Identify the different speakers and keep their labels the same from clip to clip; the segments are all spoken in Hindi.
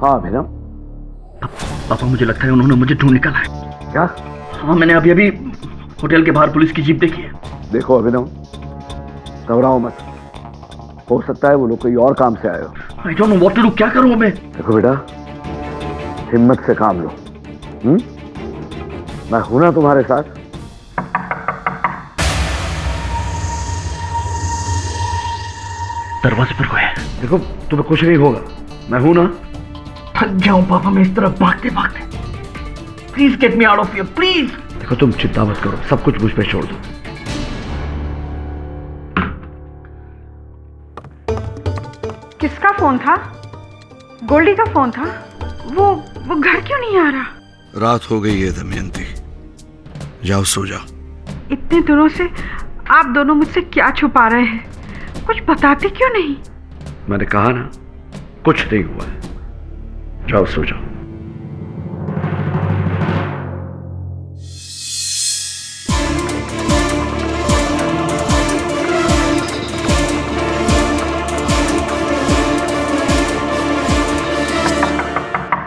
Speaker 1: हाँ अभिनव।
Speaker 2: पापा मुझे लगता है उन्होंने मुझे ढूंढ निकाला है।
Speaker 1: क्या?
Speaker 2: हाँ मैंने अभी अभी होटल के बाहर पुलिस की जीप देखी है।
Speaker 1: देखो अभिनव, घबराओ मत, हो सकता है वो लोग कोई और काम से आए हो।
Speaker 2: I don't know what to do, क्या करूँ मैं?
Speaker 1: देखो बेटा, हिम्मत से काम लो। मैं हूं ना तुम्हारे साथ।
Speaker 2: दरवाजे पर कोई है।
Speaker 1: देखो तुम्हें कुछ नहीं होगा, मैं हूं ना।
Speaker 2: थक गया हूं पापा मैं इस तरह भागते भागते। Please get me out of here please.
Speaker 1: देखो तुम चिंता मत करो, सब कुछ मुझ पे छोड़ दो।
Speaker 3: किसका फोन था? गोल्डी का फोन था। वो घर क्यों नहीं आ रहा?
Speaker 4: रात हो गई है दमयंती, जाओ सो जाओ।
Speaker 3: इतने दिनों से आप दोनों मुझसे क्या छुपा रहे हैं? कुछ बताते क्यों नहीं?
Speaker 1: मैंने कहा ना, कुछ नहीं हुआ है, जाओ सो जाओ।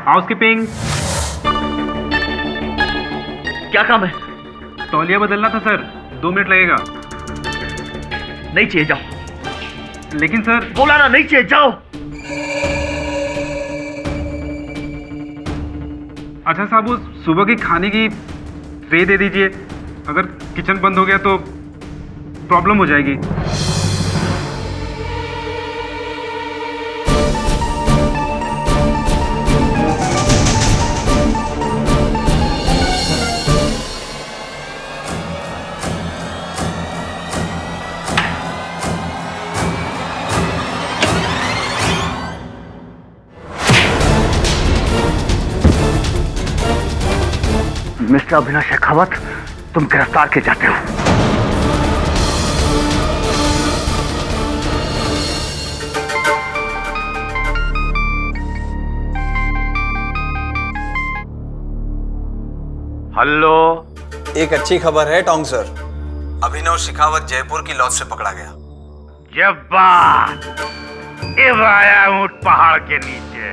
Speaker 5: हाउसकीपिंग।
Speaker 2: क्या काम है?
Speaker 5: तौलिया बदलना था सर, 2 मिनट लगेगा।
Speaker 2: नहीं चाहिए जाओ।
Speaker 5: लेकिन सर।
Speaker 2: बोला ना नहीं चाहिए जाओ।
Speaker 5: अच्छा साहब, वो सुबह की खाने की ट्रे दे दीजिए, अगर किचन बंद हो गया तो प्रॉब्लम हो जाएगी।
Speaker 1: मिस्टर अभिनव शेखावत, तुम गिरफ्तार किए जाते हो।
Speaker 6: हेलो।
Speaker 7: एक अच्छी खबर है टोंग सर, अभिनव शेखावत जयपुर की लॉज से पकड़ा गया।
Speaker 6: जब्बार, इब आया ऊंट पहाड़ के नीचे।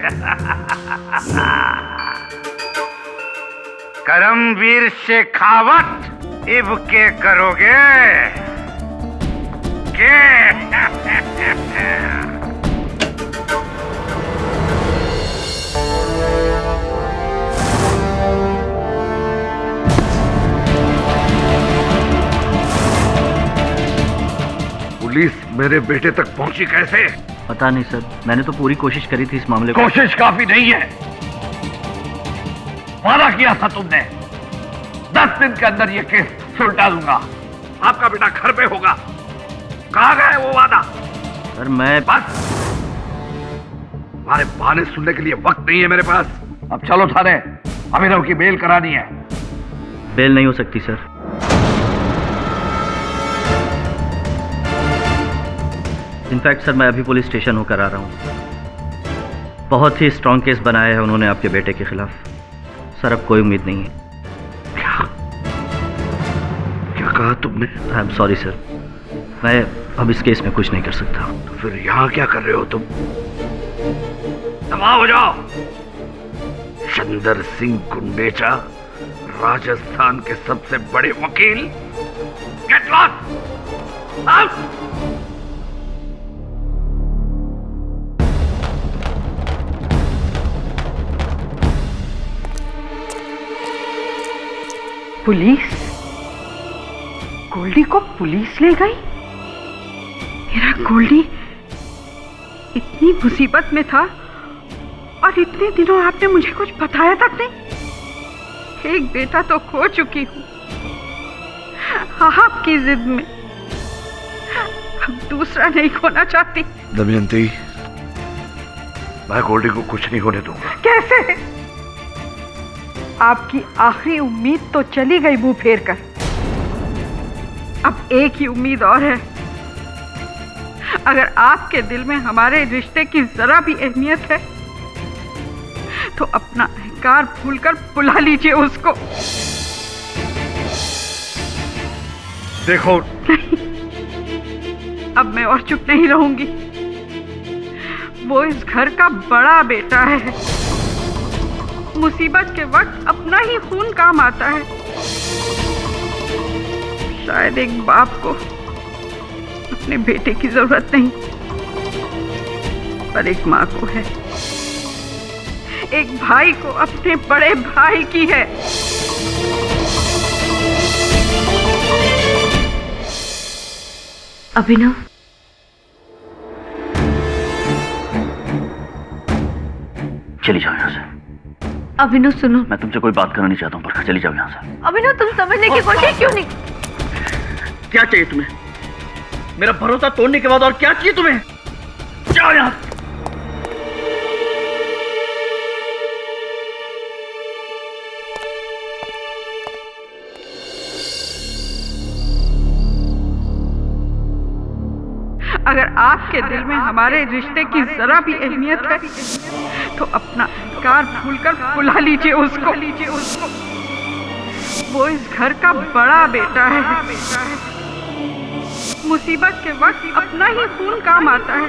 Speaker 6: करमवीर शेखावत, इब के करोगे के?
Speaker 1: पुलिस मेरे बेटे तक पहुंची कैसे?
Speaker 2: पता नहीं सर, मैंने तो पूरी कोशिश करी थी इस मामले को।
Speaker 1: कोशिश काफी नहीं है, वादा किया था तुमने 10 दिन के अंदर ये केस सुलटा दूंगा, आपका बेटा घर पे होगा। कहाँ गया वो वादा?
Speaker 2: सर मैं
Speaker 1: बस, तुम्हारे बहाने सुनने के लिए वक्त नहीं है मेरे पास। अब चलो थाने, अभिनव की बेल करानी है।
Speaker 2: बेल नहीं हो सकती सर। इनफैक्ट सर मैं अभी पुलिस स्टेशन होकर आ रहा हूँ। बहुत ही स्ट्रांग केस बनाया है उन्होंने आपके बेटे के खिलाफ। सर अब कोई उम्मीद नहीं है।
Speaker 1: क्या कहा तुमने?
Speaker 2: आई एम सॉरी सर, मैं अब इस केस में कुछ नहीं कर सकता।
Speaker 1: तो फिर यहाँ क्या कर रहे हो तुम? तबाह हो जाओ। चंदर सिंह गुंडेचा, राजस्थान के सबसे बड़े वकील, get lost out.
Speaker 3: Police? Goldie को पुलिस ले गई? मेरा गोल्डी इतनी मुसीबत में था और इतने दिनों आपने मुझे कुछ बताया तक नहीं। एक बेटा तो खो चुकी हूँ आपकी जिद में, अब दूसरा नहीं खोना चाहती।
Speaker 1: दमयंती, मैं गोल्डी को कुछ नहीं होने दूंगा।
Speaker 3: कैसे? आपकी आखिरी उम्मीद तो चली गई मुंह फेर कर। अब एक ही उम्मीद और है। अगर आपके दिल में हमारे रिश्ते की जरा भी अहमियत है तो अपना अहंकार भूलकर बुला लीजिए उसको।
Speaker 1: देखो
Speaker 3: नहीं, अब मैं और चुप नहीं रहूंगी। वो इस घर का बड़ा बेटा है। मुसीबत के वक्त अपना ही खून काम आता है। शायद एक बाप को अपने बेटे की जरूरत नहीं, पर एक माँ को है। एक भाई को अपने बड़े भाई की है।
Speaker 8: अभिनव,
Speaker 2: चली जाओ यहाँ से।
Speaker 8: अभिनव सुनो।
Speaker 2: मैं तुमसे कोई बात करना नहीं चाहता हूँ, बरखा चली जाओ यहाँ से।
Speaker 8: अभिनव तुम समझने की कोशिश क्यों नहीं?
Speaker 2: क्या चाहिए तुम्हें? मेरा भरोसा तोड़ने के बाद और क्या चाहिए तुम्हें? जाओ यहाँ से।
Speaker 3: अगर आपके दिल में हमारे रिश्ते की जरा भी अहमियत है तो अपना अधिकार भूलकर बुला लीजिए उसको। वो इस घर का बड़ा बेटा है। मुसीबत के वक्त अपना ही खून काम आता है।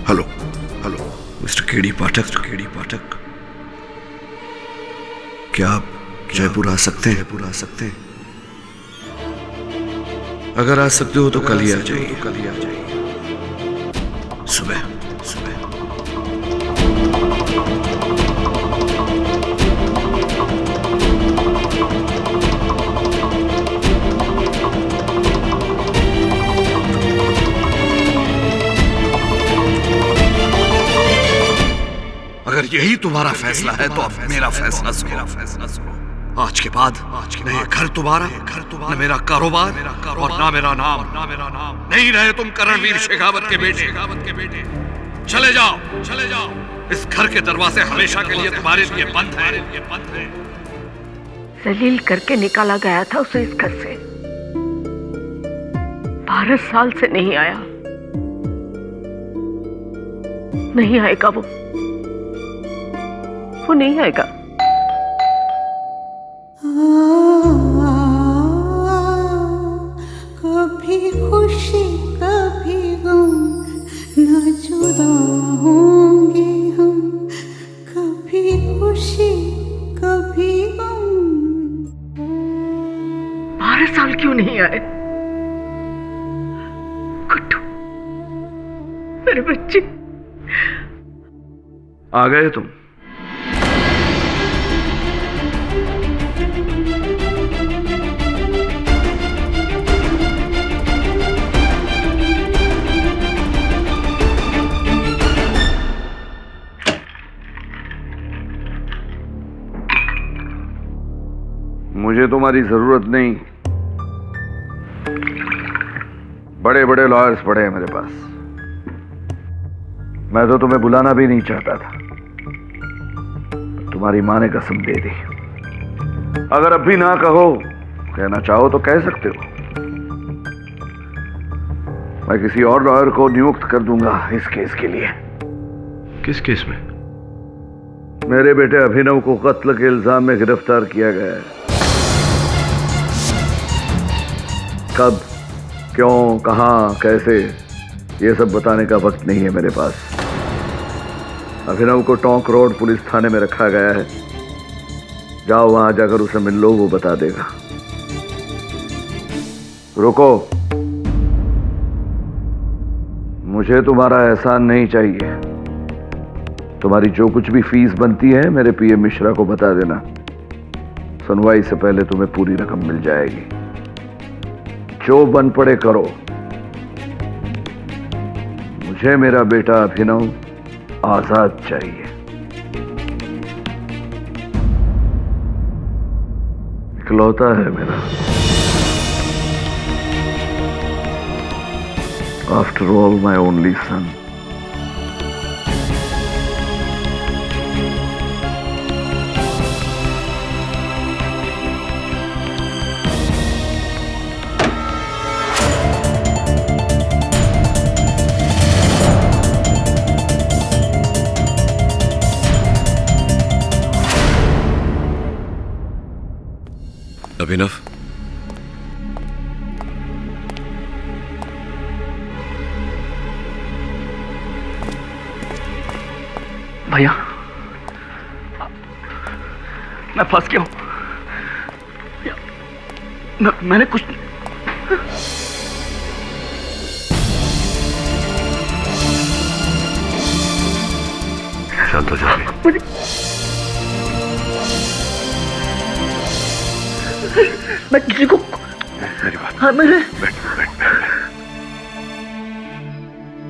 Speaker 4: हेलो हेलो मिस्टर केडी पाठक, क्या आप जयपुर आ सकते हैं? अगर आ सकते हो तो कल ही आ जाइए। सुबह। अगर यही तुम्हारा फैसला है तो अब मेरा फैसला सुनो। आज के बाद न ये घर तुम्हारा, न मेरा कारोबार और ना मेरा नाम। नहीं रहे तुम करणवीर शेखावत के बेटे। चले जाओ। इस घर के दरवाजे हमेशा के लिए तुम्हारे लिए बंद है।
Speaker 8: जलील करके निकाला गया था उसे इस घर से। 12 साल से नहीं आया। नहीं आएगा वो नहीं आएगा।
Speaker 9: कभी खुशी कभी गम, न जुदा होंगे हम। कभी खुशी कभी गम।
Speaker 8: 12 साल क्यों नहीं आए? गुड्डू, मेरे बच्चे।
Speaker 4: आ गए तुम? मुझे तुम्हारी जरूरत नहीं। बड़े बड़े लॉयर्स पड़े हैं मेरे पास। मैं तो तुम्हें बुलाना भी नहीं चाहता था। तुम्हारी माँ ने कसम दे दी। अगर अब भी ना कहो, कहना चाहो तो कह सकते हो। मैं किसी और लॉयर को नियुक्त कर दूंगा इस केस के लिए।
Speaker 10: किस केस में?
Speaker 4: मेरे बेटे अभिनव को कत्ल के इल्जाम में गिरफ्तार किया गया है। कब, क्यों, कहां, कैसे, ये सब बताने का वक्त नहीं है मेरे पास। अभिनव को टोंक रोड पुलिस थाने में रखा गया है। जाओ वहां जाकर उसे मिल लो, वो बता देगा। रुको, मुझे तुम्हारा एहसान नहीं चाहिए। तुम्हारी जो कुछ भी फीस बनती है मेरे पीएम मिश्रा को बता देना। सुनवाई से पहले तुम्हें पूरी रकम मिल जाएगी। जो बन पड़े करो। मुझे मेरा बेटा अभिनव आजाद चाहिए। इकलौता है मेरा।
Speaker 1: After all, my only son.
Speaker 10: अभिनव,
Speaker 2: भैया मैं फंस गया हूं। मैंने कुछ
Speaker 10: शांत हो जाओ।
Speaker 2: मैं किसी को
Speaker 10: मेरी बात।
Speaker 2: हाँ मेरे
Speaker 10: बैठ।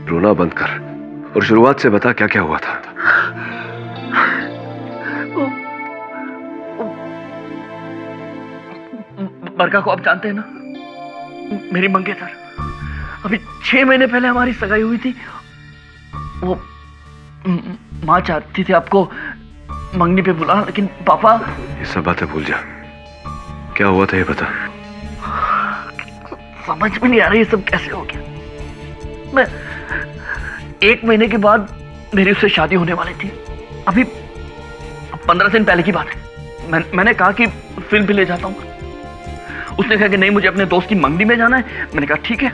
Speaker 10: रोना बंद कर और शुरुआत से बता क्या क्या हुआ था।
Speaker 2: बरखा को आप जानते हैं ना, मेरी मंगेतर। अभी 6 महीने पहले हमारी सगाई हुई थी। वो माँ चाहती थी आपको मंगनी पे बुला, लेकिन पापा।
Speaker 10: ये सब बातें भूल जा। क्या हुआ था ये बता।
Speaker 2: समझ में नहीं आ रहा ये सब कैसे हो गया। मैं 1 महीने के बाद मेरी उससे शादी होने वाली थी। अभी 15 दिन पहले की बात है। मैंने कहा कि फिल्म पे ले जाता हूँ। उसने कहा कि नहीं, मुझे अपने दोस्त की मंगनी में जाना है। मैंने कहा ठीक है।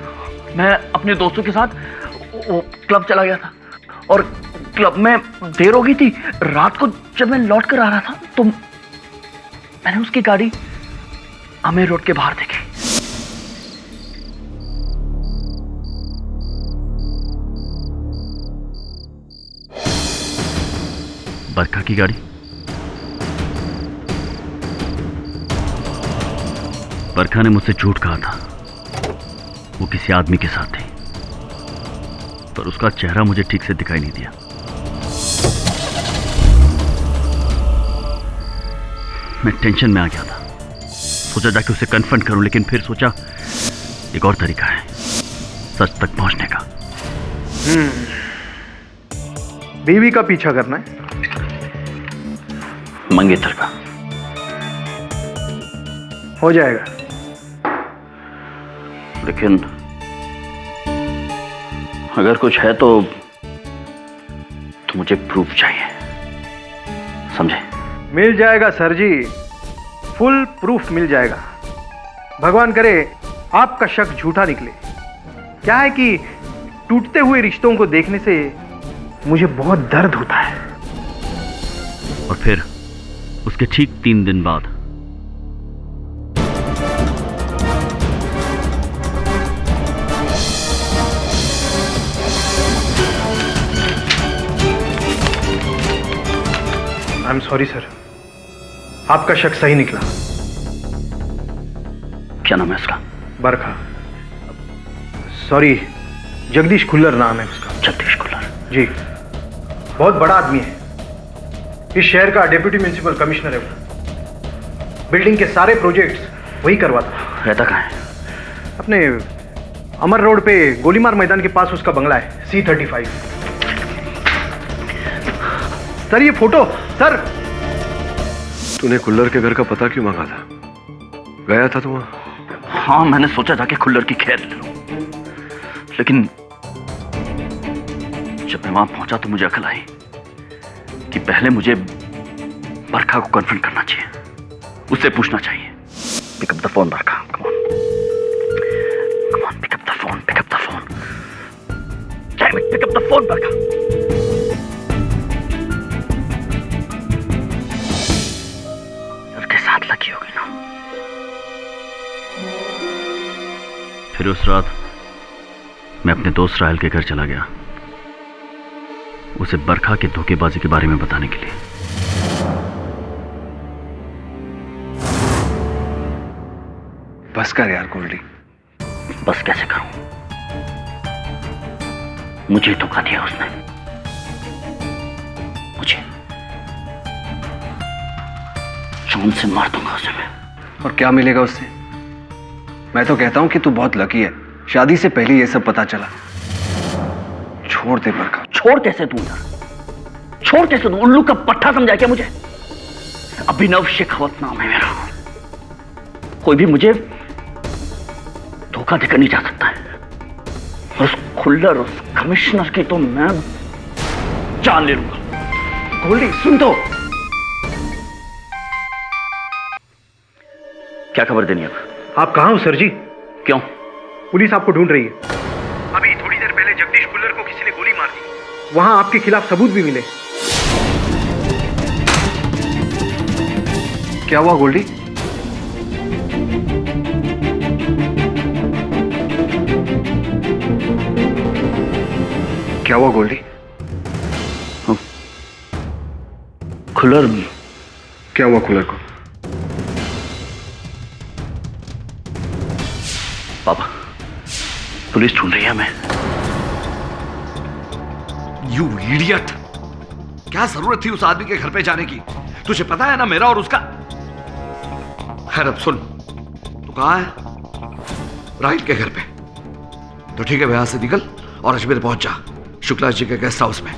Speaker 2: मैं अपने दोस्तों के साथ वो क्लब चला गया था और क्लब में देर हो गई थी। रात को जब मैं लौट कर आ रहा था तो मैंने उसकी गाड़ी आमेर रोड के बाहर देखी। बरखा की गाड़ी। बरखा ने मुझसे झूठ कहा था। वो किसी आदमी के साथ थी, पर उसका चेहरा मुझे ठीक से दिखाई नहीं दिया। मैं टेंशन में आ गया था। सोचा जाके उसे कन्फ्रंट करूं, लेकिन फिर सोचा एक और तरीका है सच तक पहुंचने का।
Speaker 5: बीवी का पीछा करना है,
Speaker 2: मंगेतर का।
Speaker 5: हो जाएगा।
Speaker 2: लेकिन अगर कुछ है तो मुझे प्रूफ चाहिए, समझे?
Speaker 5: मिल जाएगा सर जी, फुल प्रूफ मिल जाएगा। भगवान करे आपका शक झूठा निकले। क्या है कि टूटते हुए रिश्तों को देखने से मुझे बहुत दर्द होता है।
Speaker 2: और फिर उसके ठीक 3 दिन बाद
Speaker 5: आई एम सॉरी सर, आपका शक सही निकला।
Speaker 2: क्या नाम है उसका?
Speaker 5: बरखा। सॉरी, जगदीश खुल्लर नाम है उसका।
Speaker 2: जगदीश खुल्लर?
Speaker 5: जी, बहुत बड़ा आदमी है। इस शहर का डिप्टी म्युनिसिपल कमिश्नर है वो। बिल्डिंग के सारे प्रोजेक्ट्स वही करवाता।
Speaker 2: रहता कहाँ है?
Speaker 5: अपने अमर रोड पे गोलीमार मैदान के पास उसका बंगला है, C35। सर ये फोटो। सर,
Speaker 10: तूने खुल्लर के घर का पता क्यों मांगा था? गया था तू वहां?
Speaker 2: हाँ, मैंने सोचा जाके खुल्लर की खैर ले लूं, लेकिन जब मैं वहां पहुंचा तो मुझे अकल आई कि पहले मुझे बरखा को कन्फ्रंट करना चाहिए, उससे पूछना चाहिए। Pick up the phone Barkha, come on, pick up the phone, pick up the phone, damn it, pick up the phone Barkha. उसके साथ लगी होगी ना। फिर उस रात मैं अपने दोस्त राहल के घर चला गया, उसे बरखा के धोखेबाजी के बारे में बताने के लिए।
Speaker 10: बस कर यार गोल्डी।
Speaker 2: बस कैसे करूं? मुझे धोखा दिया उसने, मुझे। जान से मार दूंगा उसे मैं।
Speaker 10: और क्या मिलेगा उससे? मैं तो कहता हूं कि तू बहुत लकी है, शादी से पहले ये सब पता चला।
Speaker 2: छोड़ दे बरखा। छोड़ कैसे दूं यार, छोड़ कैसे दूं? उल्लू का पट्टा समझा क्या मुझे? अभिनव शेखावत नाम है मेरा। कोई भी मुझे धोखा देकर नहीं जा सकता है। और उस खुल्लर, उस कमिश्नर की तो मैं जान ले लूंगा। गोल्डी सुन तो, क्या खबर देनी अब?
Speaker 5: आप कहाँ हो सर जी?
Speaker 2: क्यों?
Speaker 5: पुलिस आपको ढूंढ रही है। अभी थोड़ी देर पहले जगदीश खुल्लर को किसी ने गोली मार दी। वहां आपके खिलाफ सबूत भी मिले। क्या हुआ गोल्डी? क्या हुआ गोल्डी?
Speaker 2: खुल्लर।
Speaker 5: क्या हुआ खुल्लर को?
Speaker 2: पापा, पुलिस ढूंढ रही है हमें।
Speaker 4: You idiot! क्या जरूरत थी उस आदमी के घर पे जाने की? तुझे पता है ना मेरा और उसका। खैर अब सुन, तू कहां है? राहिल के घर पे। तो ठीक है, यहां से निकल और अजमेर पहुंच जा, शुक्ला जी के गेस्ट हाउस में।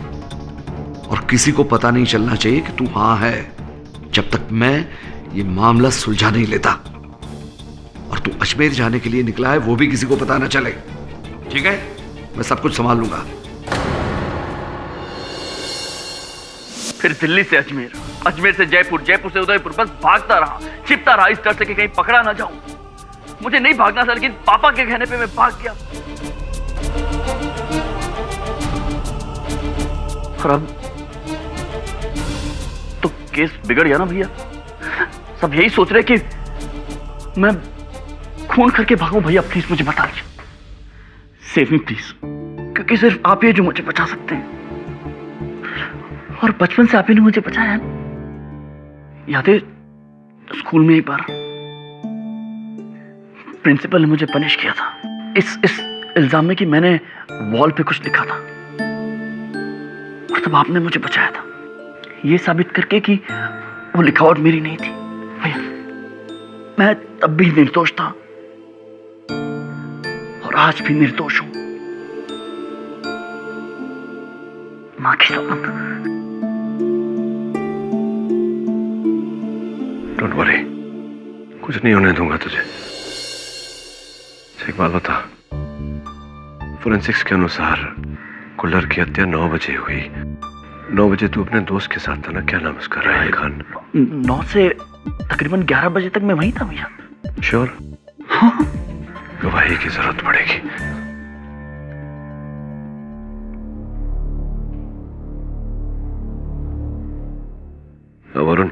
Speaker 4: और किसी को पता नहीं चलना चाहिए कि तू वहां है, जब तक मैं ये मामला सुलझा नहीं लेता। और तू अजमेर जाने के लिए निकला है, वो भी किसी को पता ना चले, ठीक है? मैं सब कुछ संभाल लूंगा।
Speaker 2: फिर दिल्ली से अजमेर, अजमेर से जयपुर, जयपुर से उदयपुर, बस भागता रहा, छिपता रहा, इस डर से कि कहीं पकड़ा ना जाऊं। मुझे नहीं भागना था, लेकिन पापा के कहने पे मैं भाग गया। और अब तो केस बिगड़ गया ना भैया। सब यही सोच रहे कि मैं खून करके भागूं। भैया प्लीज मुझे बता दीजिए, सेव मी प्लीज, क्योंकि सिर्फ आप ही जो मुझे बचा सकते हैं। और बचपन से आप ही ने मुझे बचाया है। याद है स्कूल में एक बार प्रिंसिपल ने मुझे पनिश किया था इस इल्जाम में कि मैंने वॉल पे कुछ लिखा था, और तब आपने मुझे बचाया था, ये साबित करके कि वो लिखावट मेरी नहीं थी। भैया मैं तब भी निर्दोष था और आज भी निर्दोष हूं। मां की सौगंध।
Speaker 10: डोंट वरी, कुछ नहीं होने दूंगा तुझे। एक बात बता, फोरेंसिक्स के अनुसार कुल्लर की हत्या 9 बजे हुई। 9 बजे तू अपने दोस्त के साथ था ना? क्या नाम उसका? राहिल खान।
Speaker 2: 9 से तकरीबन 11 बजे तक मैं वहीं था भैया।
Speaker 10: श्योर?
Speaker 2: हाँ।
Speaker 10: गवाही की जरूरत पड़ेगी। अब वरुण,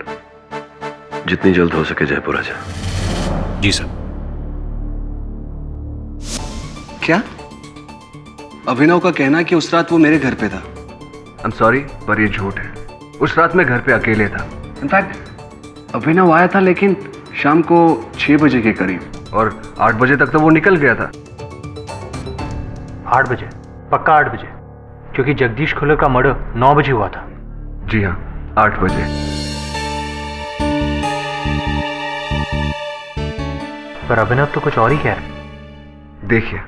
Speaker 10: जितनी जल्द हो सके जयपुर आजा।
Speaker 11: जी सर।
Speaker 12: क्या? अभिनव का कहना है कि उस रात वो मेरे घर पे था।
Speaker 5: आई एम सॉरी, पर ये झूठ है। उस रात मैं घर पे अकेले था।
Speaker 12: इनफैक्ट अभिनव आया था, लेकिन शाम को 6 बजे के करीब,
Speaker 5: और 8 बजे तक तो वो निकल गया था।
Speaker 13: 8 बजे? पक्का 8 बजे? क्योंकि जगदीश खुल्लर का मर्डर 9 बजे हुआ था।
Speaker 5: जी हाँ, 8 बजे।
Speaker 13: पर अभिनव तो कुछ और ही कह रहा।
Speaker 5: देखिए,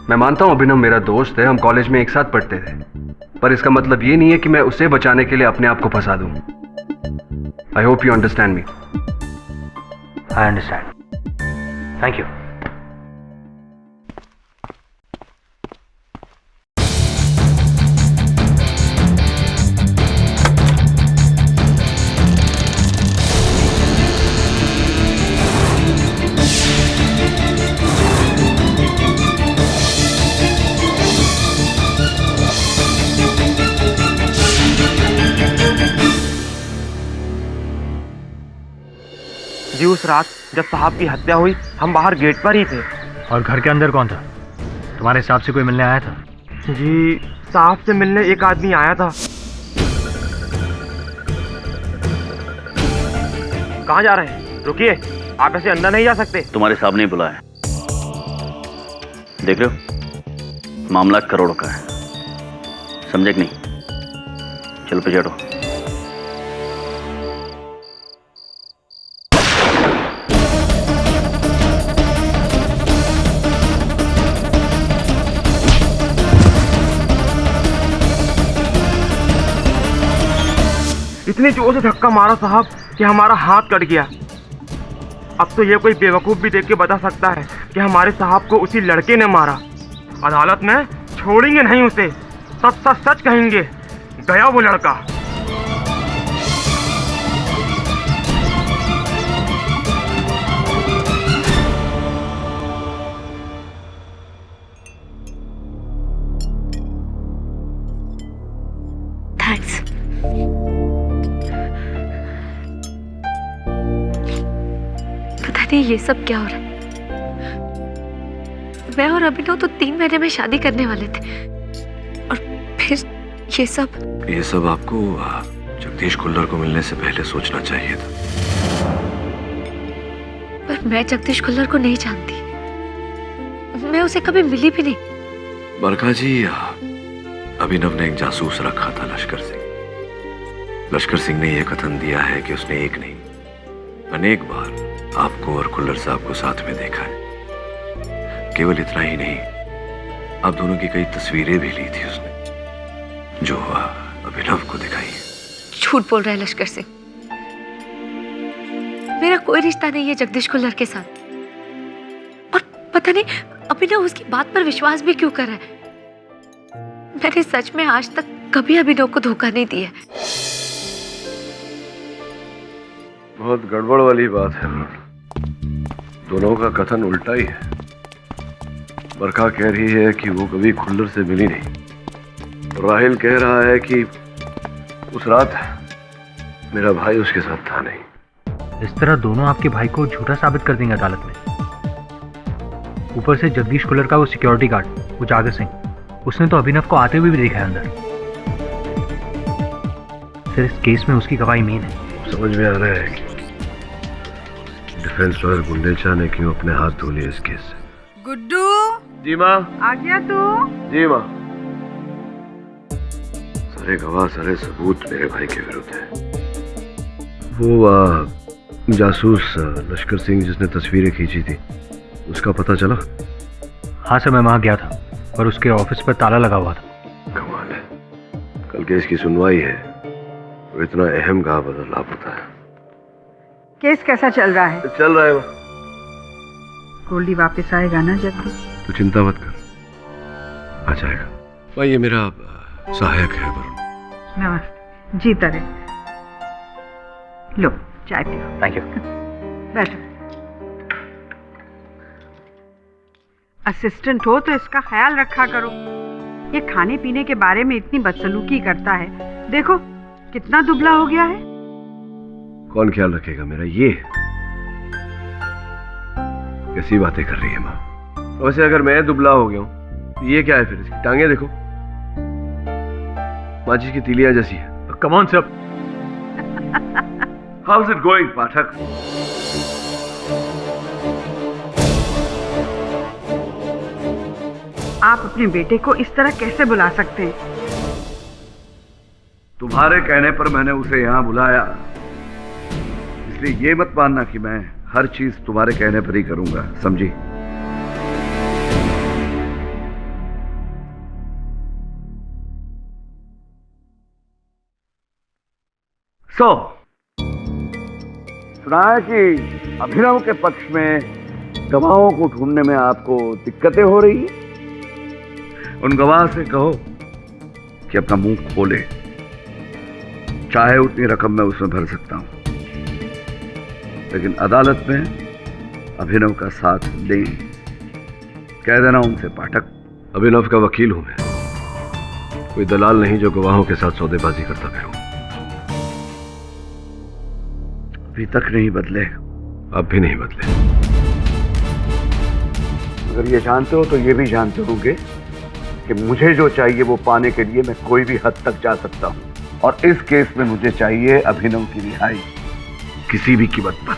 Speaker 5: मैं मानता हूं अभिनव मेरा दोस्त है, हम कॉलेज में एक साथ पढ़ते थे, पर इसका मतलब ये नहीं है कि मैं उसे बचाने के लिए अपने आप को फंसा दूं। I hope you understand me.
Speaker 13: I understand, thank you.
Speaker 14: जी उस रात जब साहब की हत्या हुई, हम बाहर गेट पर ही थे।
Speaker 13: और घर के अंदर कौन था? तुम्हारे हिसाब से कोई मिलने आया था?
Speaker 14: जी साहब से मिलने एक आदमी आया था। कहाँ जा रहे हैं? रुकिए, आप ऐसे अंदर नहीं जा सकते।
Speaker 2: तुम्हारे साहब ने बुलाया। देख रहे हो, मामला करोड़ों का है, समझे कि नहीं? चलो पे चढ़ो।
Speaker 14: इतनी जोर से धक्का मारा साहब कि हमारा हाथ कट गया। अब तो ये कोई बेवकूफ भी देख के बता सकता है कि हमारे साहब को उसी लड़के ने मारा। अदालत में छोड़ेंगे नहीं उसे, सच सच सच कहेंगे, गया वो लड़का।
Speaker 8: थैंक्स। पता नहीं ये सब क्या हो रहा है। मैं और अभिनव तो 3 महीने में शादी करने वाले थे और फिर ये सब
Speaker 10: आपको जगदीश खुल्लर को मिलने से पहले सोचना चाहिए था।
Speaker 8: पर मैं जगदीश खुल्लर को नहीं जानती, मैं उसे कभी मिली भी नहीं।
Speaker 10: बरखा जी, अभिनव ने एक जासूस रखा था, लश्कर सिंह ने यह कथन दिया है कि उसने एक नहीं अनेक बार आपको और खुल्लर साहब को साथ में देखा है। केवल इतना ही नहीं, आप दोनों की कई तस्वीरें भी ली थी उसने, जो अभिनव को दिखाई है।
Speaker 8: झूठ बोल रहा है लश्कर सिंह, मेरा कोई रिश्ता नहीं है जगदीश खुल्लर के साथ। और पता नहीं अभिनव उसकी बात पर विश्वास भी क्यों कर रहा है। मैंने सच में आज तक कभी अभिनव को धोखा नहीं दिया।
Speaker 10: बहुत गड़बड़ वाली बात है। दोनों का कथन उल्टा ही है। बरखा कह रही है कि वो कभी खुल्लर से मिली नहीं, और राहिल कह रहा है कि उस रात मेरा भाई उसके साथ था नहीं।
Speaker 13: इस तरह दोनों आपके भाई को झूठा साबित कर देंगे अदालत में। ऊपर से जगदीश खुल्लर का वो सिक्योरिटी गार्ड उजागर सिंह, उसने तो अभिनव को आते हुए भी देखा है अंदर। फिर इस केस में उसकी गवाही मेन है।
Speaker 10: समझ में आ रहा है कि डिफेंस लॉयर गुंडेचा ने क्यों अपने हाथ धो लिए इस केस से।
Speaker 3: गुड्डू।
Speaker 10: जी माँ।
Speaker 3: आ गया तू?
Speaker 10: जी माँ। सारे गवाह, सारे सबूत मेरे भाई के विरुद्ध हैं। वो जासूस लश्कर सिंह जिसने तस्वीरें खींची थी, उसका पता चला?
Speaker 13: हाँ सर, मैं वहां गया था पर उसके ऑफिस पर ताला लगा हुआ था।
Speaker 10: कमाल है, कल केस की सुनवाई है, वो इतना अहम कहाँ बदल लापता है।
Speaker 3: केस कैसा चल रहा है?
Speaker 10: चल रहा है।
Speaker 3: गोल्डी वापस आएगा ना जल्दी?
Speaker 10: तू चिंता मत कर, आ जाएगा। भाई ये मेरा सहायक है वरुण।
Speaker 3: नमस्ते। जीता रहे। लो चाय पियो।
Speaker 13: Thank you.
Speaker 3: बैठो। असिस्टेंट हो तो इसका ख्याल रखा करो। ये खाने पीने के बारे में इतनी बदसलूकी करता है, देखो कितना दुबला हो गया है।
Speaker 10: कौन ख्याल रखेगा मेरा? ये कैसी बातें कर रही है माँ? वैसे अगर मैं दुबला हो गया हूँ तो ये क्या है फिर? इसकी टांगे देखो, माचिस की तीलियां जैसी है।
Speaker 13: Come on sir.
Speaker 10: How is it going Pathak?
Speaker 3: आप अपने बेटे को इस तरह कैसे बुला सकते हैं?
Speaker 1: तुम्हारे कहने पर मैंने उसे यहां बुलाया, इसलिए ये मत मानना कि मैं हर चीज तुम्हारे कहने पर ही करूंगा, समझी? सुना है कि अभिनव के पक्ष में गवाहों को ढूंढने में आपको दिक्कतें हो रही हैं। उन गवाह से कहो कि अपना मुंह खोले, चाहे उतनी रकम मैं उसमें भर सकता हूं, लेकिन अदालत में अभिनव का साथ दें। कह देना उनसे पाठक।
Speaker 10: अभिनव का वकील हूं मैं, कोई दलाल नहीं जो गवाहों के साथ सौदेबाजी करता फिरूं।
Speaker 1: अभी तक नहीं बदले।
Speaker 10: अब भी नहीं बदले।
Speaker 1: अगर ये जानते हो तो ये भी जानते होंगे कि मुझे जो चाहिए वो पाने के लिए मैं कोई भी हद तक जा सकता हूं, और इस केस में मुझे चाहिए अभिनव की रिहाई, किसी भी कीमत पर,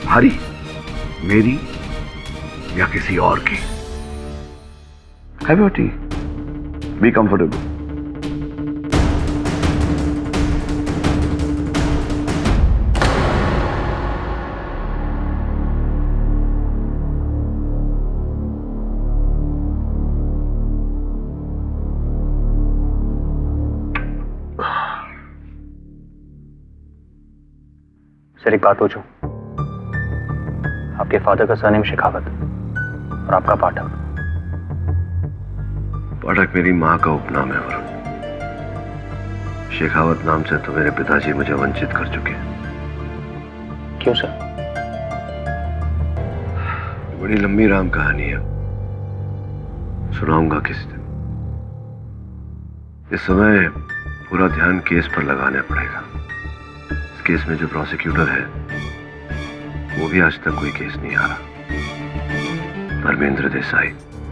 Speaker 1: हमारी, मेरी या किसी और की। Have your T, be comfortable.
Speaker 13: Sir एक बात पूछूं? आपके फादर का सरनेम शेखावत और आपका पाठक।
Speaker 10: पाठक मेरी माँ का उपनाम है वरुण। शेखावत नाम से तो मेरे पिताजी मुझे वंचित कर चुके हैं।
Speaker 13: क्यों सर?
Speaker 10: बड़ी लंबी राम कहानी है, सुनाऊंगा किसी दिन। इस समय पूरा ध्यान केस पर लगाना पड़ेगा। इस केस में जो प्रोसिक्यूटर है वो भी आज तक कोई केस नहीं हारा, धर्मेंद्र देसाई।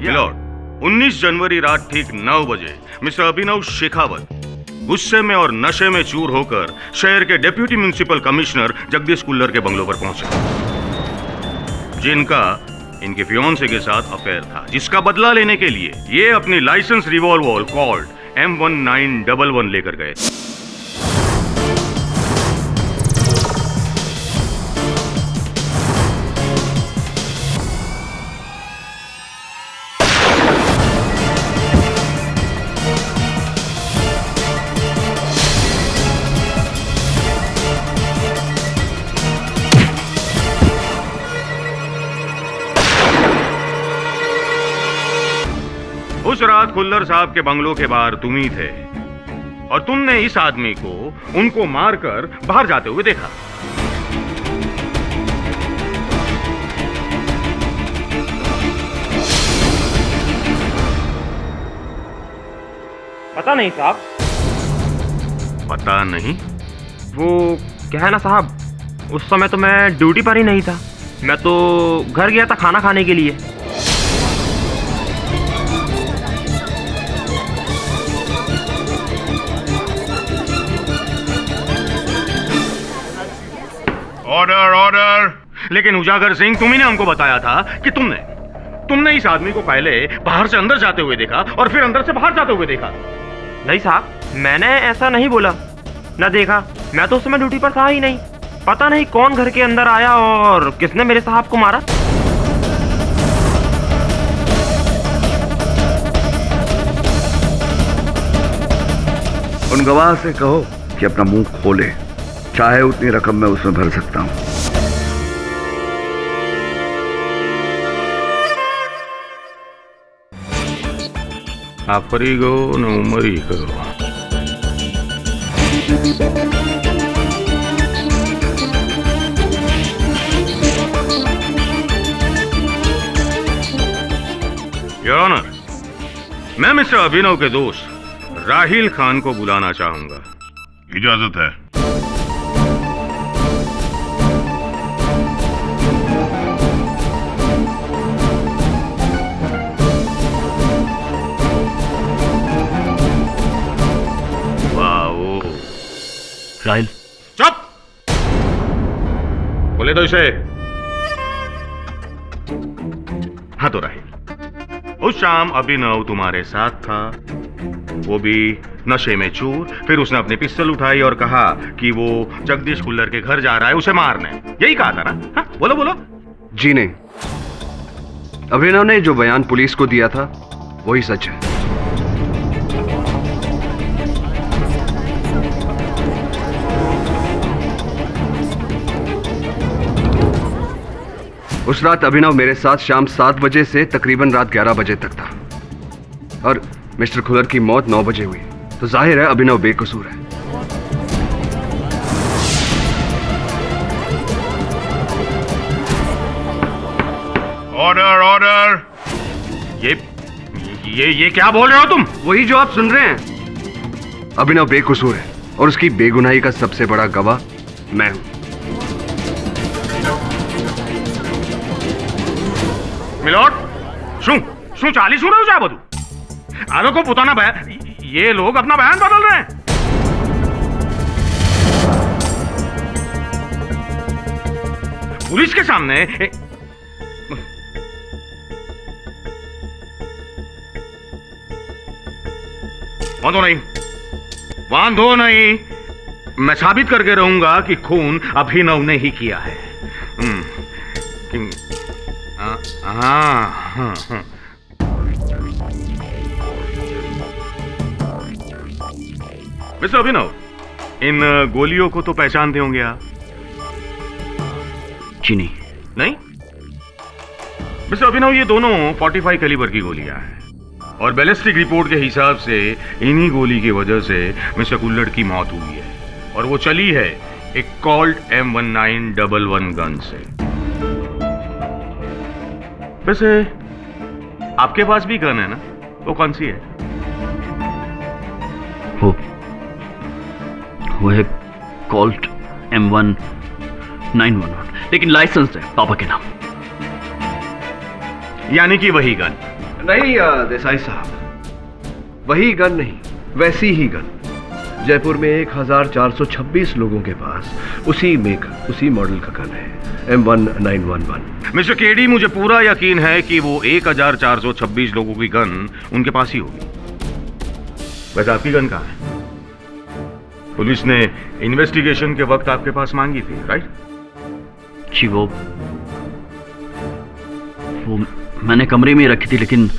Speaker 6: लॉर्ड, 19 जनवरी रात ठीक 9 बजे मिस्टर अभिनव शेखावत गुस्से में और नशे में चूर होकर शहर के deputy municipal commissioner Jagdish Kullar के बंगलों पर पहुंचे, जिनका इनके फियोंसे के साथ अफेयर था, जिसका बदला लेने के लिए ये अपनी लाइसेंस रिवॉल्वर कॉल्ड M1911 लेकर गए। उस रात खुल्लर साहब के बंगलों के बाहर तुम ही थे और तुमने इस आदमी को उनको मारकर बाहर जाते हुए देखा।
Speaker 14: पता नहीं साहब।
Speaker 6: पता नहीं?
Speaker 14: वो क्या है ना साहब, उस समय तो मैं ड्यूटी पर ही नहीं था, मैं तो घर गया था खाना खाने के लिए।
Speaker 6: Order order. लेकिन उजागर सिंह, तुम्ही ने हमको बताया था कि तुमने इस आदमी को पहले बाहर से अंदर जाते हुए देखा और फिर अंदर से बाहर जाते हुए देखा।
Speaker 14: नहीं साहब, मैंने ऐसा नहीं बोला, न देखा। मैं तो उस समय ड्यूटी पर था ही नहीं। पता नहीं कौन घर के अंदर आया और किसने मेरे साहब को मारा।
Speaker 1: उन गवाह से कहो कि अपना मुंह खोले, चाहे उतनी रकम मैं उसमें भर सकता हूं।
Speaker 6: आप फरी गो न उमरी करो। योर ऑनर, मैं मिस्टर अभिनव के दोस्त राहिल खान को बुलाना चाहूंगा। इजाजत है।
Speaker 2: राहिल,
Speaker 6: चुप! बोले तो इसे। हाँ तो राहिल, उस शाम अभिनव तुम्हारे साथ था, वो भी नशे में चूर। फिर उसने अपनी पिस्टल उठाई और कहा कि वो जगदीश कुल्लर के घर जा रहा है उसे मारने। यही कहा था ना? हाँ, बोलो बोलो।
Speaker 12: जी नहीं, अभिनव ने जो बयान पुलिस को दिया था वही सच है। उस रात अभिनव मेरे साथ शाम 7 बजे से तकरीबन रात 11 बजे तक था और मिस्टर खुल्लर की मौत 9 बजे हुई, तो जाहिर है अभिनव बेकसूर है।
Speaker 6: Order order. ये क्या बोल रहे हो तुम?
Speaker 12: वही जो आप सुन रहे हैं। अभिनव बेकसूर है और उसकी बेगुनाही का सबसे बड़ा गवाह मैं हूं।
Speaker 6: मिलोट, શું ચાલી શું રહ્યું છે આ બધું? આ લોકો પોતાના બયાન, ये लोग अपना बयान बदल रहे हैं। पुलिस के सामने बांधो नहीं, मैं साबित करके रहूंगा कि खून अभिनव ने ही किया है। हाँ। मिस्टर अभिनव, इन गोलियों को तो पहचानते होंगे आप?
Speaker 2: जी नहीं।
Speaker 6: नहीं मिस्टर अभिनव, ये दोनों 45 कैलिबर की गोलियां हैं और बैलिस्टिक रिपोर्ट के हिसाब से इन्हीं गोली की वजह से मिस्टर कुल्लर की मौत हुई है और वो चली है एक कॉल्ट M1911 गन से। वैसे आपके पास भी गन है ना, वो कौन सी है?
Speaker 2: वो है कॉल्ट M1911, लेकिन लाइसेंस है पापा के नाम।
Speaker 6: यानी कि वही गन?
Speaker 12: नहीं देसाई साहब, वही गन नहीं, वैसी ही गन जयपुर में 1426 लोगों के पास उसी मेक उसी मॉडल का गन है, M1911।
Speaker 6: मिस्टर केडी, मुझे पूरा यकीन है कि वो 1426 लोगों की गन उनके पास ही होगी। वैसे आपकी गन कहाँ है? पुलिस ने इन्वेस्टिगेशन के वक्त आपके पास मांगी थी, राइट?
Speaker 2: जी वो मैंने कमरे में रखी थी, लेकिन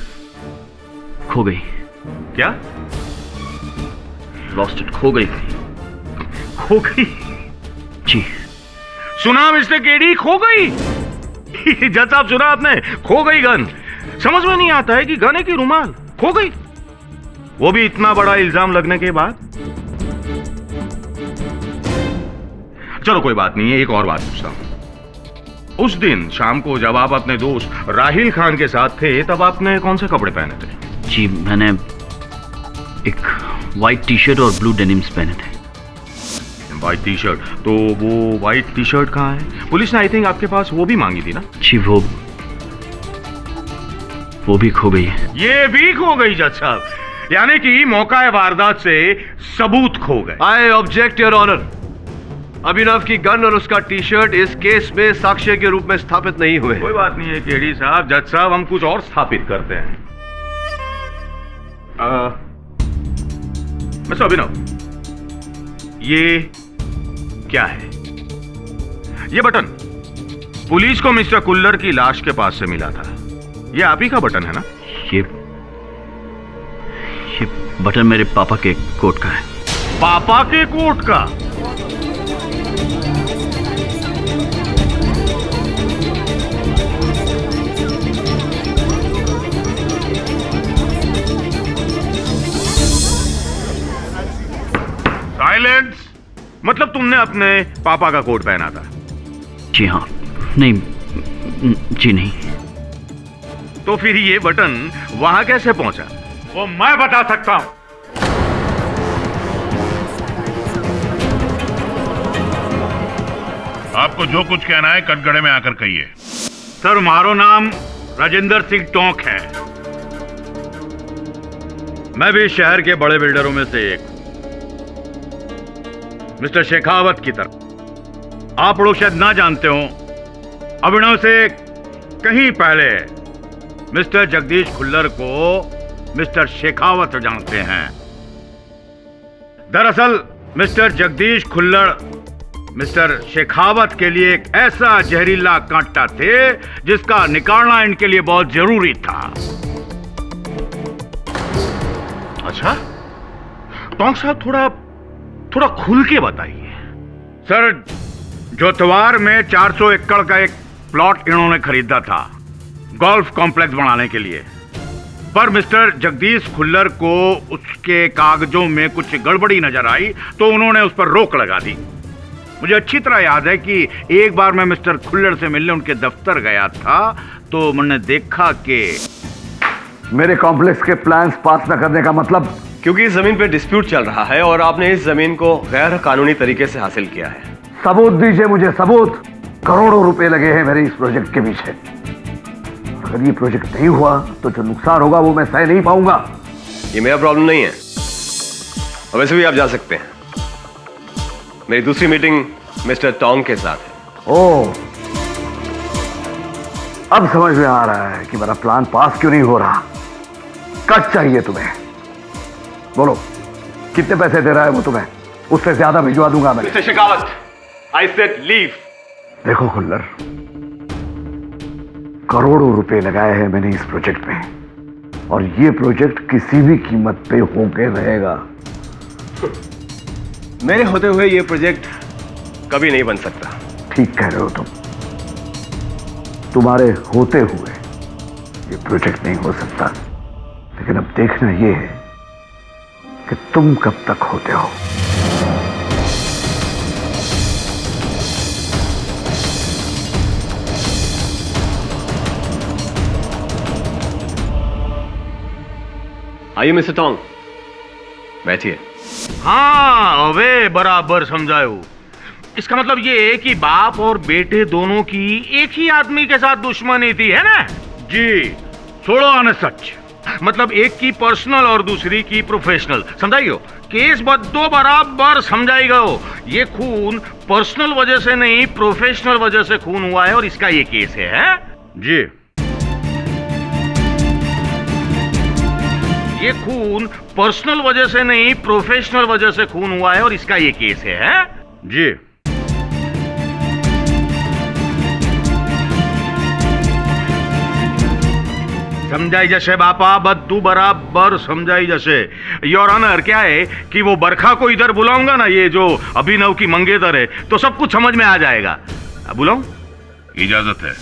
Speaker 2: खो गई।
Speaker 6: क्या?
Speaker 2: लॉस्ट इट, खो गई थी।
Speaker 6: खो गई?
Speaker 2: जी।
Speaker 6: सुना मिस्टर केडी, खो गई? जज साहब, सुना आपने? खो गई गन। समझ में नहीं आता है कि गन है कि रुमाल। खो गई, वो भी इतना बड़ा इल्जाम लगने के बाद। चलो कोई बात नहीं है, एक और बात पूछता हूं। उस दिन शाम को जब आप अपने दोस्त राहिल खान के साथ थे, तब आपने कौन से कपड़े पहने थे?
Speaker 2: जी मैंने एक व्हाइट टी शर्ट और ब्लू डेनिम्स पहने थे।
Speaker 6: White T shirt? तो वो व्हाइट टी शर्ट कहाँ है? पुलिस ने आई थिंक आपके पास वो भी मांगी थी ना?
Speaker 2: जी वो भी खो गई है।
Speaker 6: ये भी खो गई जज साहब, यानी कि मौका वारदात से सबूत खो गए।
Speaker 12: I object your honour. Abhinav की गन और उसका टी शर्ट इस केस में साक्ष्य के रूप में स्थापित नहीं हुए।
Speaker 6: कोई बात नहीं है केडी साहब। जज साहब, हम कुछ और स्थापित करते हैं। मिस्टर अभिनव, ये क्या है? ये बटन पुलिस को मिस्टर कुल्लर की लाश के पास से मिला था। ये आप ही का बटन है ना?
Speaker 2: ये बटन मेरे पापा के कोट का है।
Speaker 6: पापा के कोट का? साइलेंस! मतलब तुमने अपने पापा का कोट पहना था?
Speaker 2: जी हाँ। नहीं जी नहीं।
Speaker 6: तो फिर ये बटन वहां कैसे पहुंचा? वो मैं बता सकता हूं।
Speaker 11: आपको जो कुछ कहना है कटघरे में आकर कहिए।
Speaker 15: सर, मारो नाम राजेंद्र सिंह टोंक है। मैं भी शहर के बड़े बिल्डरों में से एक, मिस्टर शेखावत की तरफ। आप लोग शायद ना जानते हो, अभिनव से कहीं पहले मिस्टर जगदीश खुल्लर को मिस्टर शेखावत जानते हैं। दरअसल मिस्टर जगदीश खुल्लर मिस्टर शेखावत के लिए एक ऐसा जहरीला कांटा थे जिसका निकालना इनके लिए बहुत जरूरी था।
Speaker 6: अच्छा, टोंक साहब थोड़ा खुल के बताइए।
Speaker 15: सर, जोतवार में 400 एकड़ का एक प्लॉट इन्होंने खरीदा था गोल्फ कॉम्प्लेक्स बनाने के लिए, पर मिस्टर जगदीश खुल्लर को उसके कागजों में कुछ गड़बड़ी नजर आई तो उन्होंने उस पर रोक लगा दी। मुझे अच्छी तरह याद है कि एक बार मैं मिस्टर खुल्लर से मिलने उनके दफ्तर गया था तो मैंने देखा कि
Speaker 1: मेरे कॉम्प्लेक्स के प्लान्स पास न करने का मतलब?
Speaker 10: क्योंकि इस जमीन पे डिस्प्यूट चल रहा है और आपने इस जमीन को गैर कानूनी तरीके से हासिल किया है।
Speaker 1: सबूत दीजिए मुझे, सबूत। करोड़ों रुपए लगे हैं मेरे इस प्रोजेक्ट के पीछे। अगर ये प्रोजेक्ट नहीं हुआ तो जो नुकसान होगा वो मैं सह नहीं पाऊंगा।
Speaker 10: ये मेरा प्रॉब्लम नहीं है, और वैसे भी आप जा सकते हैं। मेरी दूसरी मीटिंग मिस्टर टोंग के साथ है।
Speaker 1: ओह, अब समझ में आ रहा है कि मेरा प्लान पास क्यों नहीं हो रहा। कट चाहिए तुम्हें? बोलो, कितने पैसे दे रहा है वो तुम्हें? उससे ज्यादा भिजवा दूंगा मैं।
Speaker 10: Mister Shekhawat, I said leave.
Speaker 1: देखो खुल्लर, करोड़ों रुपए लगाए हैं मैंने इस प्रोजेक्ट में, और ये प्रोजेक्ट किसी भी कीमत पे होके रहेगा।
Speaker 10: मेरे होते हुए ये प्रोजेक्ट कभी नहीं बन सकता।
Speaker 1: ठीक कह रहे हो तुम। तुम्हारे होते हुए ये प्रोजेक्ट नहीं हो सकता, लेकिन अब देखना ये है कि तुम कब तक होते हो।
Speaker 12: आइए मिस्टर टोंग, बैठिए।
Speaker 6: हाँ अबे बराबर समझायो। इसका मतलब ये है कि बाप और बेटे दोनों की एक ही आदमी के साथ दुश्मनी थी, है ना?
Speaker 15: जी, छोड़ो आने सच।
Speaker 6: मतलब एक की पर्सनल और दूसरी की प्रोफेशनल, समझाइयो? केस बद्दो बराबर समझाई गयो। ये खून पर्सनल वजह से नहीं, प्रोफेशनल वजह से खून हुआ है और इसका ये केस है?
Speaker 15: जी।
Speaker 6: ये खून पर्सनल वजह से नहीं, प्रोफेशनल वजह से खून हुआ है और इसका ये केस है?
Speaker 15: जी।
Speaker 6: समझाई जैसे बापा, बद्दू बराबर समझाई जैसे। योर ऑनर, क्या है कि वो बरखा को इधर बुलाऊंगा ना, ये जो अभिनव की मंगेतर है, तो सब कुछ समझ में आ जाएगा। बुलाऊं?
Speaker 15: इजाजत है।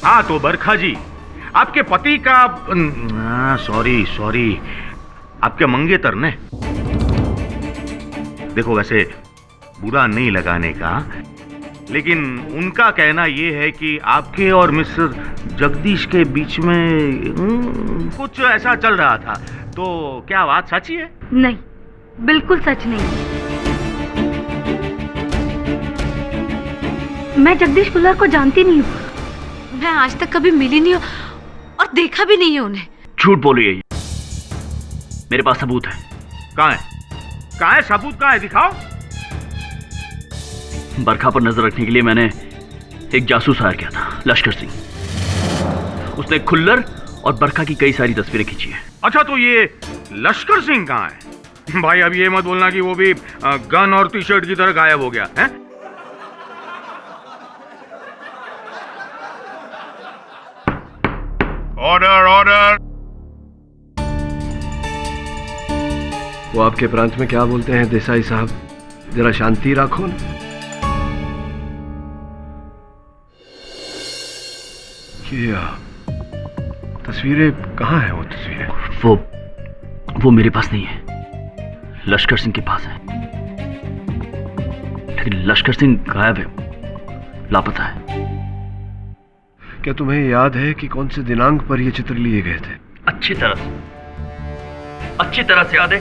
Speaker 6: हाँ तो बरखा जी, आपके पति का सॉरी आपके मंगेतर ने, देखो वैसे बुरा नहीं लगाने का, लेकिन उनका कहना यह है कि आपके और मिस्टर जगदीश के बीच में कुछ ऐसा चल रहा था। तो क्या बात सच्ची है?
Speaker 8: नहीं, बिल्कुल सच नहीं। मैं जगदीश कुल्लर को जानती नहीं हूँ। मैं आज तक कभी मिली नहीं हूँ और देखा भी नहीं है उन्हें।
Speaker 2: झूठ बोली है। मेरे पास सबूत है।
Speaker 6: कहाँ है? कहाँ है सबूत? कहाँ है? दिखाओ।
Speaker 2: बरखा पर नजर रखने के लिए मैंने एक जासूस हायर किया था, लश्कर सिंह। उसने खुल्लर और बरखा की कई सारी तस्वीरें खींची है।
Speaker 6: अच्छा, तो ये लश्कर सिंह कहाँ है? भाई अब ये मत बोलना कि वो भी गन और टी शर्ट की तरह गायब हो गया है।
Speaker 15: Order order.
Speaker 12: वो आपके प्रांत में क्या बोलते हैं देसाई साहब? जरा शांति रखो ना। ये तस्वीरें कहाँ हैं? वो तस्वीरें
Speaker 2: वो मेरे पास नहीं है, लश्कर सिंह के पास है। लेकिन लश्कर सिंह गायब है, लापता है।
Speaker 12: क्या तुम्हें याद है कि कौन से दिनांक पर ये चित्र लिए गए थे?
Speaker 2: अच्छी तरह से याद है।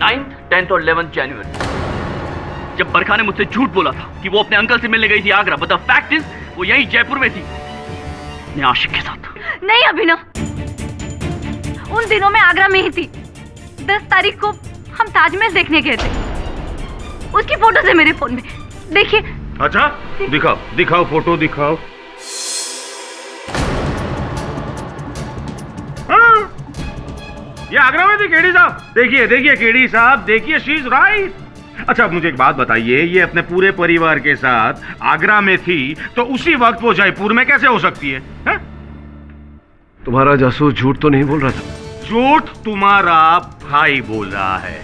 Speaker 2: 9th, 10th और 11th जनवरी, जब बरखा ने मुझसे झूठ बोला था कि वो अपने अंकल से मिलने गई थी Agra, but the fact is वो यही जयपुर में थी, अपने आशिक के साथ।
Speaker 8: नहीं अभिनव, उन दिनों में आगरा में ही थी। 10 तारीख को हम ताजमहल देखने गए थे। उसकी फोटोज है मेरे फोन में, देखिए।
Speaker 6: अच्छा, दिखाओ फोटो दिखाओ। हाँ, ये आगरा में थी केडी साहब। देखिए केडी साहब, देखिए, शी इज राइट। अच्छा, मुझे एक बात बताइए, ये अपने पूरे परिवार के साथ आगरा में थी, तो उसी वक्त वो जयपुर में कैसे हो सकती है?
Speaker 12: तुम्हारा जासूस झूठ तो नहीं बोल रहा था?
Speaker 6: झूठ तुम्हारा भाई बोल रहा है।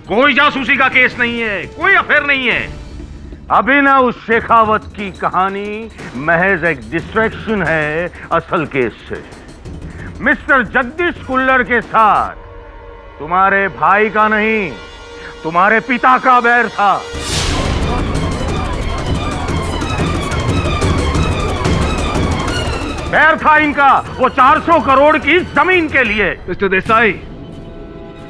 Speaker 6: कोई जासूसी का केस नहीं है, कोई अफेयर नहीं है। अभिनव शेखावत की कहानी महज एक डिस्ट्रैक्शन है असल केस से। मिस्टर जगदीश कुल्लर के साथ तुम्हारे भाई का नहीं, तुम्हारे पिता का बैर था। बैर था इनका, वो 400 करोड़ की जमीन के लिए।
Speaker 12: मिस्टर देसाई,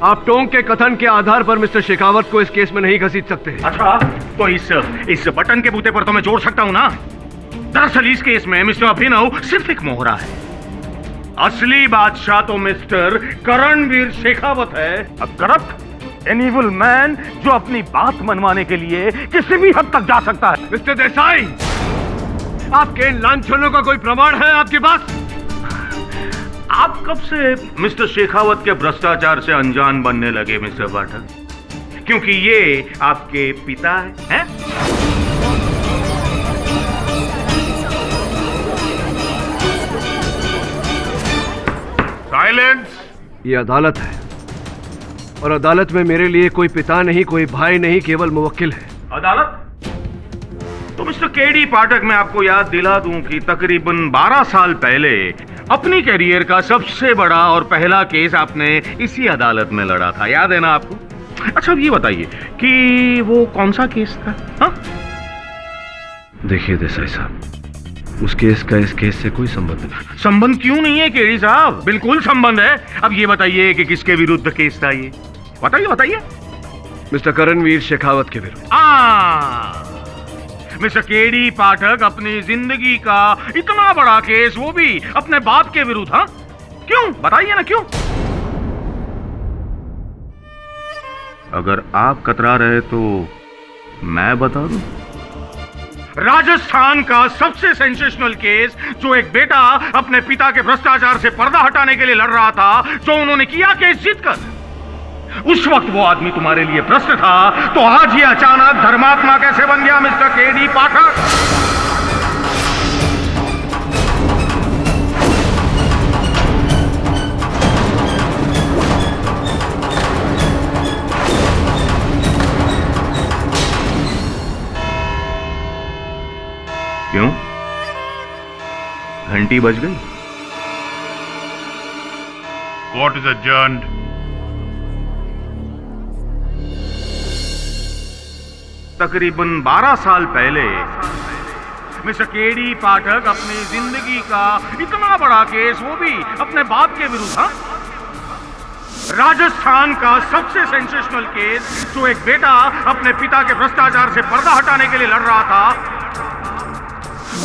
Speaker 12: आप टोंग के कथन के आधार पर मिस्टर शेखावत को इस केस में नहीं घसीट सकते।
Speaker 6: अच्छा, तो इस बटन के बूते पर तो मैं जोड़ सकता हूं ना। दरअसल इस केस में मिस्टर अभिनव सिर्फ एक मोहरा है। असली बादशाह तो मिस्टर करणवीर शेखावत है, a corrupt an evil man जो अपनी बात मनवाने के लिए किसी भी हद तक जा सकता है।
Speaker 12: मिस्टर देसाई, आपके लांछनों का कोई प्रमाण है आपके पास?
Speaker 6: आप कब से मिस्टर शेखावत के भ्रष्टाचार से अनजान बनने लगे मिस्टर पाठक? क्योंकि ये आपके पिता हैं?
Speaker 15: साइलेंस।
Speaker 12: ये अदालत है और अदालत में मेरे लिए कोई पिता नहीं, कोई भाई नहीं, केवल मुवक्किल है।
Speaker 6: अदालत? तो मिस्टर केडी पाठक, मैं आपको याद दिला दूं कि तकरीबन 12 साल पहले अपनी कैरियर का सबसे बड़ा और पहला केस आपने इसी अदालत में लड़ा था, याद है ना आपको? अच्छा, अब ये बताइए कि वो कौन सा केस था? हाँ?
Speaker 12: देखिए देसाई साहब, उस केस का इस केस से कोई संबंध नहीं।
Speaker 6: संबंध क्यों नहीं है केडी साहब? बिल्कुल संबंध है। अब ये बताइए कि किसके विरुद्ध केस था ये? बताइए बताइए।
Speaker 12: मिस्टर करणवीर शेखावत के विरुद्ध।
Speaker 6: मिस्टर केडी पाठक, अपनी जिंदगी का इतना बड़ा केस, वो भी अपने बाप के विरुद्ध। हाँ, क्यों? बताइए ना क्यों? अगर आप कतरा रहे तो मैं बता दूं। राजस्थान का सबसे सेंसेशनल केस, जो एक बेटा अपने पिता के भ्रष्टाचार से पर्दा हटाने के लिए लड़ रहा था, जो उन्होंने किया केस जीतकर। उस वक्त वो आदमी तुम्हारे लिए प्रश्न था, तो आज ये अचानक धर्मात्मा कैसे बन गया मिस्टर केडी पाठक? क्यों? घंटी बज गई?
Speaker 11: Court is adjourned.
Speaker 6: तकरीबन 12 साल पहले मिस्टर केडी पाठक, अपनी जिंदगी का इतना बड़ा केस, वो भी अपने बाप के विरुद्ध। हाँ? राजस्थान का सबसे सेंसेशनल केस, जो एक बेटा अपने पिता के भ्रष्टाचार से पर्दा हटाने के लिए लड़ रहा था,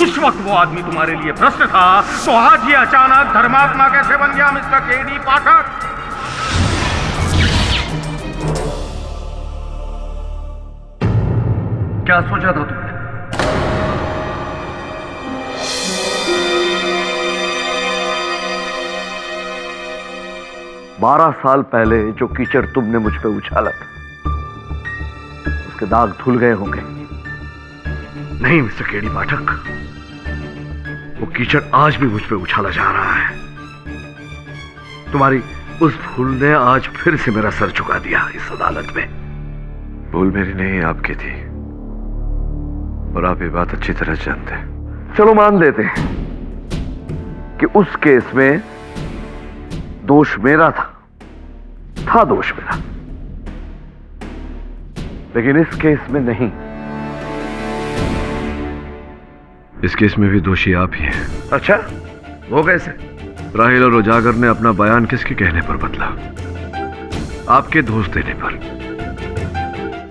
Speaker 6: उस वक्त वो आदमी तुम्हारे लिए प्रश्न था, तो आज ये अचानक धर्मात्मा कैसे बन गया मिस्टर केडी पाठक?
Speaker 1: क्या सोचा था तुमने? बारह साल पहले जो कीचड़ तुमने मुझ पे उछाला था, उसके दाग धुल गए होंगे।
Speaker 12: नहीं मिस्टर केडी पाठक, वो कीचड़ आज भी मुझ पे उछाला जा रहा है। तुम्हारी उस भूल ने आज फिर से मेरा सर झुका दिया इस अदालत में।
Speaker 10: भूल मेरी नहीं, आपकी थी, और आप ये बात अच्छी तरह जानते हैं।
Speaker 1: चलो मान लेते हैं कि उस केस में दोष मेरा था दोष मेरा, लेकिन इस केस में नहीं।
Speaker 12: इस केस में भी दोषी आप ही हैं।
Speaker 1: अच्छा, वो कैसे?
Speaker 12: राहिल और उजागर ने अपना बयान किसके कहने पर बदला? आपके दोष देने पर,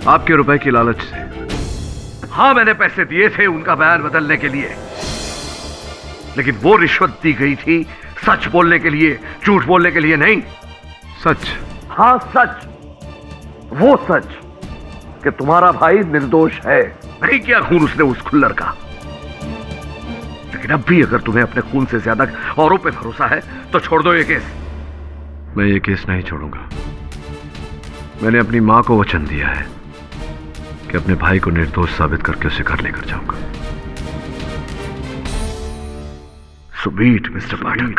Speaker 12: आपके रुपए की लालच से।
Speaker 1: हाँ, मैंने पैसे दिए थे उनका बयान बदलने के लिए, लेकिन वो रिश्वत दी गई थी सच बोलने के लिए, झूठ बोलने के लिए नहीं।
Speaker 12: सच?
Speaker 1: हाँ सच, वो सच कि तुम्हारा भाई निर्दोष है। नहीं किया खून उसने उस खुल्लर का, लेकिन अब भी अगर तुम्हें अपने खून से ज्यादा औरों पे भरोसा है तो छोड़ दो ये केस।
Speaker 12: मैं ये केस नहीं छोड़ूंगा। मैंने अपनी मां को वचन दिया है कि अपने भाई को निर्दोष साबित करके उसे घर लेकर जाऊंगा।
Speaker 1: सुबीट मिस्टर पाठक।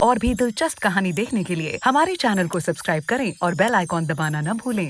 Speaker 16: और भी दिलचस्प कहानी देखने के लिए हमारे चैनल को सब्सक्राइब करें और बेल आइकॉन दबाना न भूलें।